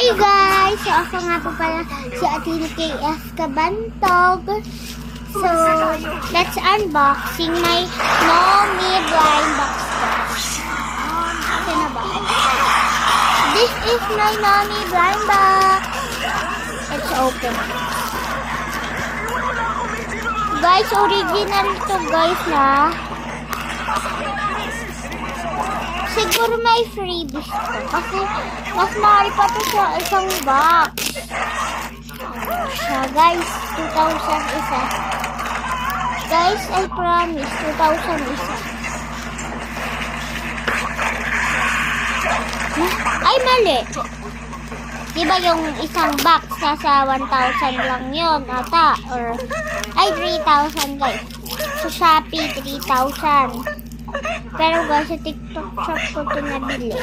Hi guys! So ako nga po pala si Atin KF Kabantog. So, let's unboxing my Nomi blind box. Ito na ba? This is my Nomi blind box. Let's open. Guys, original to guys na. Siguro may freebies to. Kasi mas mahal pa to sa isang box. Siya guys, 2,000 isa. Guys, I promise, 2,000 isa. Ay, mali. Diba yung isang box nasa 1,000 lang yun, ata? Or, ay, 3,000 guys. Sa Shopee, 3,000. Pero guys, sa TikTok shop ko ito nabili.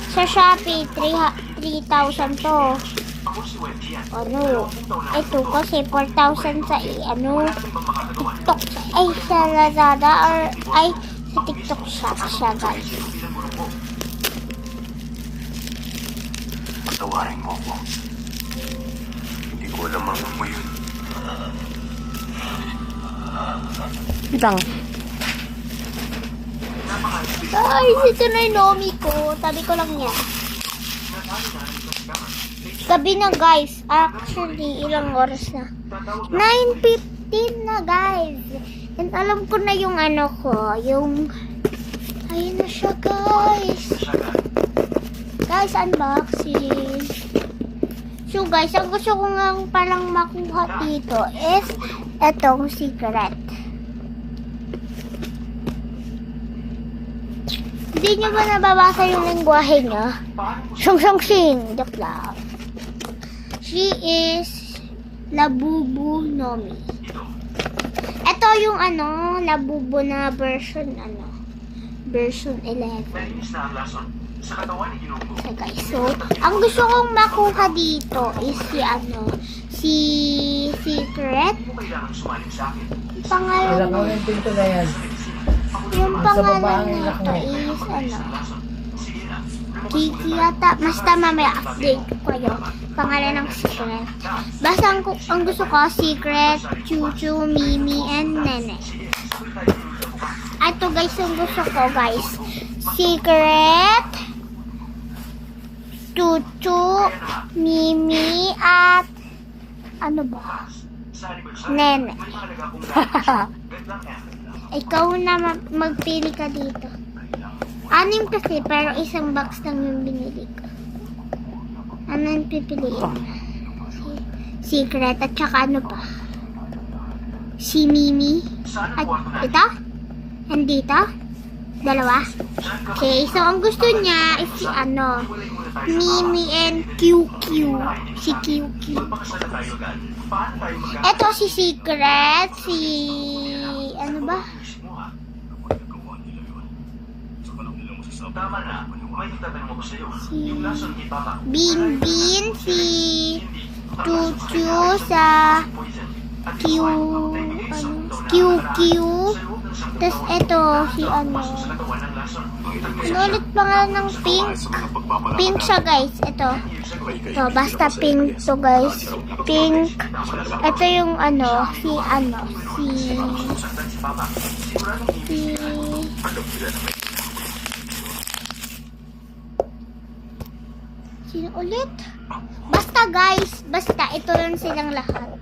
Sa Shopee, 3,000 to. Ano? Ito kasi 4,000 sa TikTok. Ay, sa Lazada or ay sa TikTok shop siya guys. Patawarin mo ako. Hindi ko alam ang mo yun. Bitang. Guys, ito na yung Nomi ko. Tabi ko lang niya. Gabi na guys. Actually, ilang oras na? 9:15 na guys. And alam ko na yung ano ko. Yung... Ayun na siya guys. Guys, unboxing. So guys, ang gusto ko nga palang makuha dito is etong secret. Hindi nyo ba nababasa yung lengguwahe niya? Sing. Joke lang. She is Labubu Nomi. Ito yung Labubu na version version 11. So guys, so ang gusto kong makuha dito is si Secret. Pangalan yung pangalan nito is Kiki yata. Basta mamaya update ko kayo. Pangalan ng Secret. Basta ang gusto ko, Secret, Chuchu, Mimi, and Nene. Ito guys, yung gusto ko guys. Secret, Chuchu, Mimi, at ano ba? Nene. Ikaw na magpili ka dito. 6 kasi, pero isang box lang yung binili ko. Ano yung pipiliin? Secret, at saka ano pa? Si Mimi. At ito? And dito? Dalawa? Okay, so ang gusto niya is si Mimi and QQ. Si QQ. Ito si Secret, si ano ba? Si Binbin, si Chuchu sa QQ. Tapos ito si ulit pangalan ng Pink. Pink siya guys. Ito, basta pink to guys. Pink. Ito yung sino ulit? Basta guys, basta ito lang silang lahat.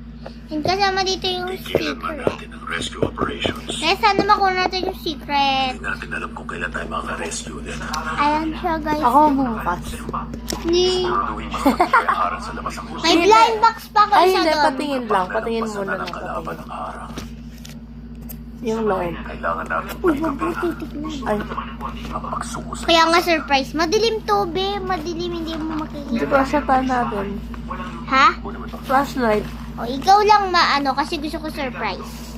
And kasama dito yung secret. Kaya sana makuha natin yung secret. Hindi natin alam kung kailan tayo makaka-rescue din. Ayan siya guys. Ako bukas. May blind box pa ko Ay, isa hindi. doon. Patingin lang. Patingin muna ng Kalaban ng harang. yung loob. Kailangan natin Uy, wag mo titignan. Ay, magsusunod. Kaya nga surprise. Madilim to, be. Madilim, hindi mo hindi makikita. pa siya pa natin. Ha? Flashlight. O, ikaw lang kasi gusto ko surprise.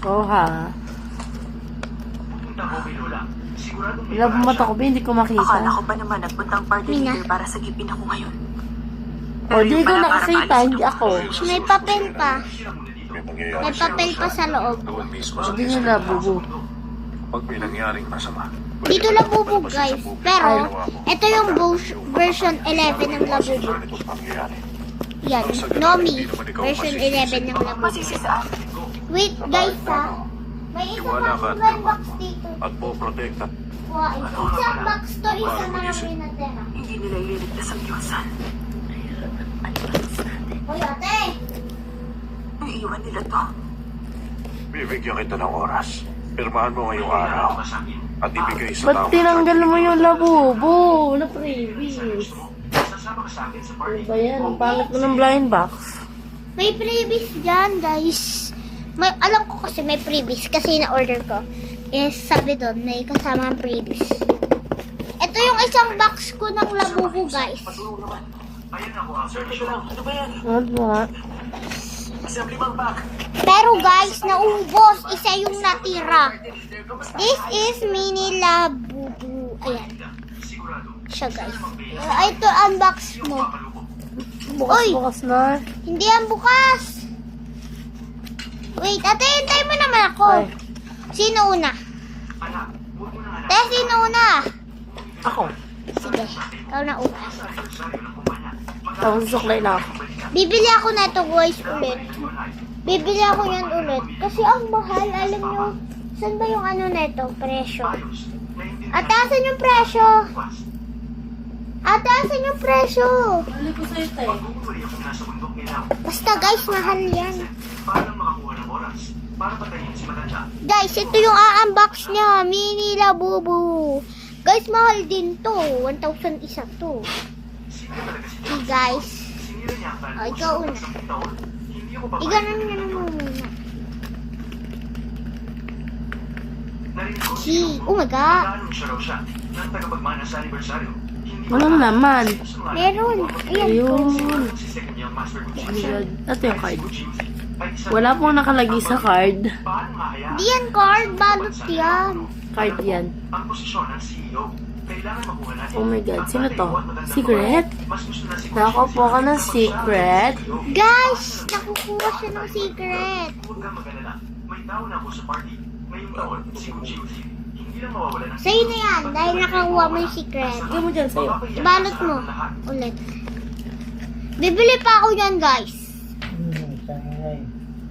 Oo ha. Wala bumata ko ba? Hindi ko makita. Akala ko pa naman nagpuntang party Mina. leader para sagipin ako ngayon. O, di ko nakasita. Hindi ako. May papel pa. May mangyayari May papel pa sa loob. doon mismo sa Hindi nyo nabubo. Pag may nangyaring masama, Dito Labubu guys. Pero, ito yung version 11 ng Labubu. Yan, Nomi. Version 11 ng Labubu. Masisisaan. Wait guys ha. May isa Tiwala ka pang at red box dito. At po protekta. Wow, isang box to, isa na lang pinatera. Hindi nila ililigtas ang iwasan. Hoy ate! Iiwan nila to. Bibigyan kita ng oras. Pirmahan mo ngayong araw. At ibigay sa Ba't tao. tinanggal mo yung labubo na previous? Ano ba yan? Ang pangit mo ng blind box. May freebies dyan, guys. Alam ko kasi may freebies kasi na-order ko. Is sabi doon, may kasama ang freebies. Ito yung isang box ko ng Labubu, guys. Ano ba yan? Ano ba? Assembly bang back? Pero guys, naubos. Isa yung natira. This is mini Labubu. Ayan. Siya, guys. Ito, unbox mo. Uy! Bukas na. Hindi yan bukas. Wait, ate, hintay mo naman ako. Ay, Sino una? Te, sino una? ako. Sige, ikaw na una. Tapos suklay na ako. Bibili ako na ito guys ulit. Bibili ako yan ulit. Kasi ang mahal, alam nyo. Saan ba yung ano na ito? Presyo. Ate, asan yung presyo? Ate, asan yung presyo? Balik ko sa'yo tayo. Basta guys, mahal yan. Guys, ito yung a-unbox niya. Mini Labubu. Guys, mahal din to. 1,000 isa to. Okay, guys. O, ikaw una. Iganan nyo naman muna. Gee, oh my God. Walang naman. Meron. Ayan. Ayun. Ayan. Ito yung card. Wala pong nakalagay sa card. Di yan card. Balot yan. Card yan. Oh my God. Sino to? Secret? Nakakuha ka ng secret? Guys, nakukuha siya ng secret. Sa'yo na yan. Dahil nakakuha mo yung secret. Bigyan mo dyan sa'yo. Ibalot mo. Ulit. Bibili pa ako yan, guys.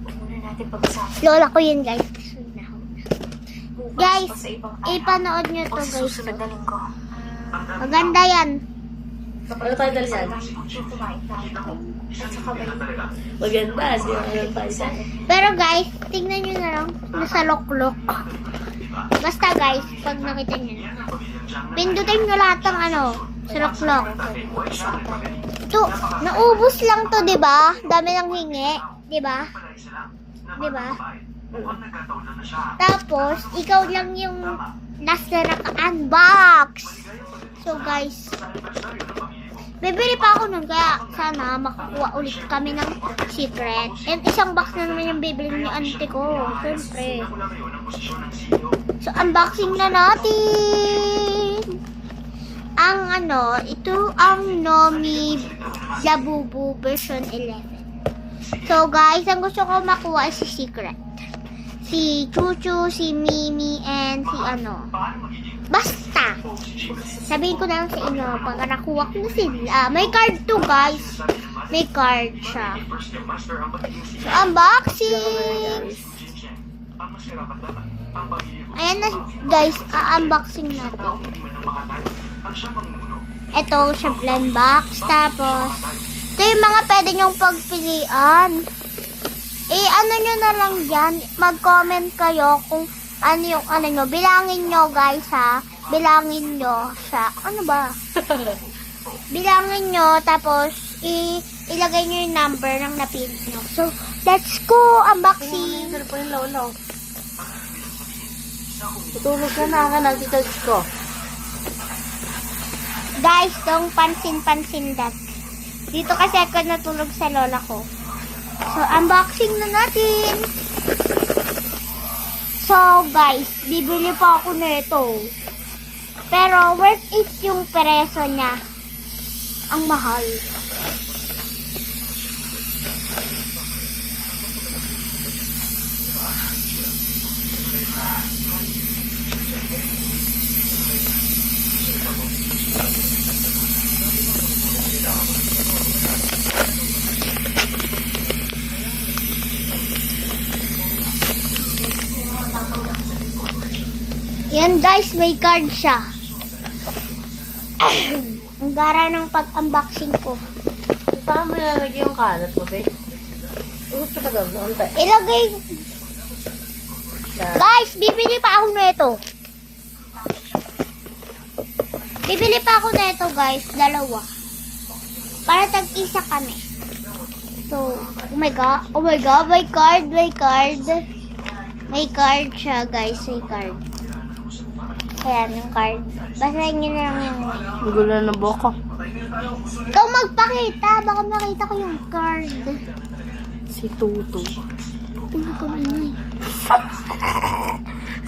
Muna natin pag-usapan. Lola ko yun, guys. Guys, sa ibang ipanood nyo o to, sa guys. susunod na linggo. Maganda yan. Ano tayo dali yan? Kumain tayo. At saka may Maganda. Di ba ano tayo dyan? Pero guys, tingnan nyo na lang. Nasa loklok. Basta guys, pag nakita nyo na. Pindutin nyo lahat ng ano, sa loklok. Ito, naubos lang to, diba? Dami ng hingi. Diba? Diba? Tapos, ikaw lang yung nasa naka-unbox. So guys, bibili pa ako nun, kaya sana makakuha ulit kami ng secret. And isang box na naman yung bibili ni auntie ko. Siyempre. So, unboxing na natin. Ang ano, ito ang Nomi Labubu version 11. So guys, ang gusto ko makuha ay si secret. Si Chuchu, si Mimi, and si ano. Basta. Sabihin ko na lang sa inyo, pag nakuha ko na sila. May card to, guys. May card siya. So, unboxing. Ayan na, guys. A-unboxing natin. Ito, siya blind box. Tapos, ito yung mga pwede nyong pagpilian. Ano nyo na lang dyan. Mag-comment kayo kung ano yung ano nyo. Bilangin nyo, guys, ha. Bilangin nyo siya. Ano ba? Bilangin nyo, tapos ilagay nyo yung number ng napili nyo. So, let's go! Unboxing! Ito po yung lolo. Tutulog ka na. Nag-touch ko. Guys, don't pansin-pansin that. Dito kasi ako natulog sa lola ko. So, unboxing na natin. So, guys, bibili pa ako nito. Pero, worth it yung preso niya. Ang mahal. Yan guys, may card siya. Ang gara ng pag-unboxing ko. Saan mo nalagay yung kalat mo, be? Gusto ka doon, noon tayo. Ilagay. Guys, bibili pa ako nito. Bibili pa ako nito guys, dalawa. Para tag-isa kami. So, oh my god, may card. May card siya guys, may card. Ayan, yung card. Basahin nyo na lang yung... Magulo na boko. Ikaw magpakita, baka makita ko yung card. Si Tutu. Ano ko na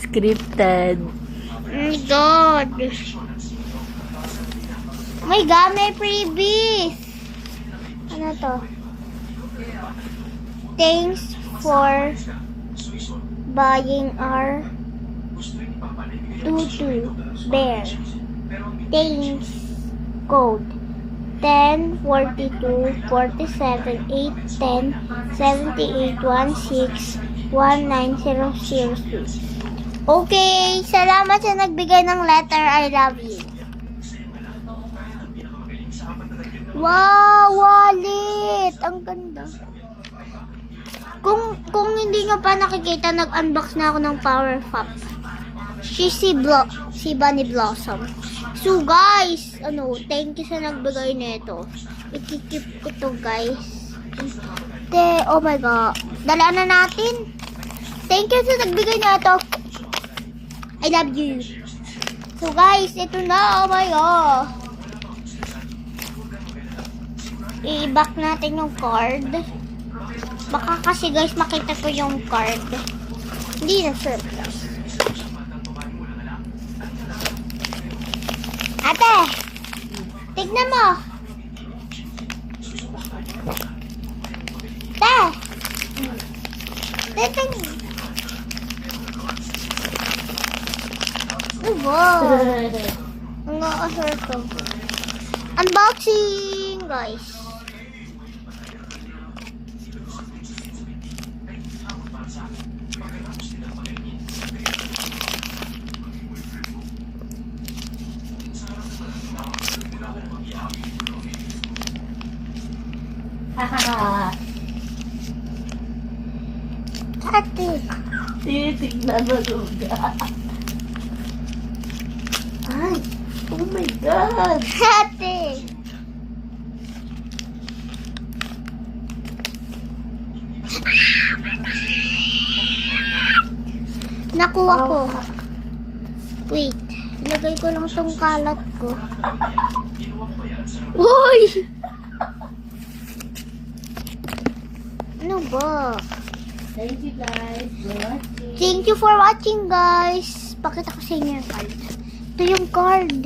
Scripted. Oh my god. Oh my god, may freebies. Ano to? Thanks for buying our Tutu Bear. Thanks. Code 10 42 47 8 10 78 16 1906. Okay, salamat sa nagbigay ng letter. I love you. Wow, wallet! Ang ganda. Kung hindi nyo pa nakikita, nag-unbox na ako ng Power Pop. Si Bunny Blossom. So guys, thank you sa nagbigay nito. Ikikip ito guys. Oh my god. Dalaan na natin. Thank you sa nagbigay nito. I love you. So guys, ito na. Oh my god. I-back natin yung card. Baka kasi guys makita ko yung card. Hindi na surprise. Ate, tignan mo. Tignan. Oh, wow. Ang asar ko. Unboxing, guys. Ate. Titignan mo luga. Ay, oh my god. Ate. Nakuha ko. Wait. Ilagay ko lang tong kalat ko. Uy! Ano ba? Thank you guys for watching. Thank you for watching, guys. Pakita ko sa inyo yung card. Ito yung card.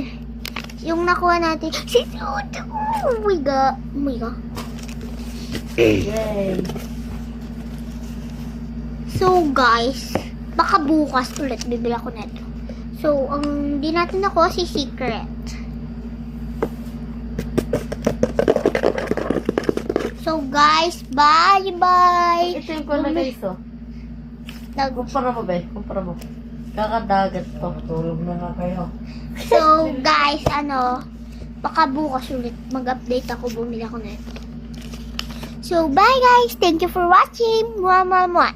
Yung nakuha natin. Si Tutu. Oh my god. Oh my god. Yay. So, guys, baka bukas ulit bibili ako nito. So, ang di natin nakuha si Secret. So, guys, bye-bye. Ito yung kuna guys, oh. Kumpara mo, be. Kumpara mo. Kakadagat to. Tulog na nga kayo. So, guys, baka bukas ulit mag-update ako, bumili ako nito. So, bye guys. Thank you for watching. Mwah, mwah, mwah.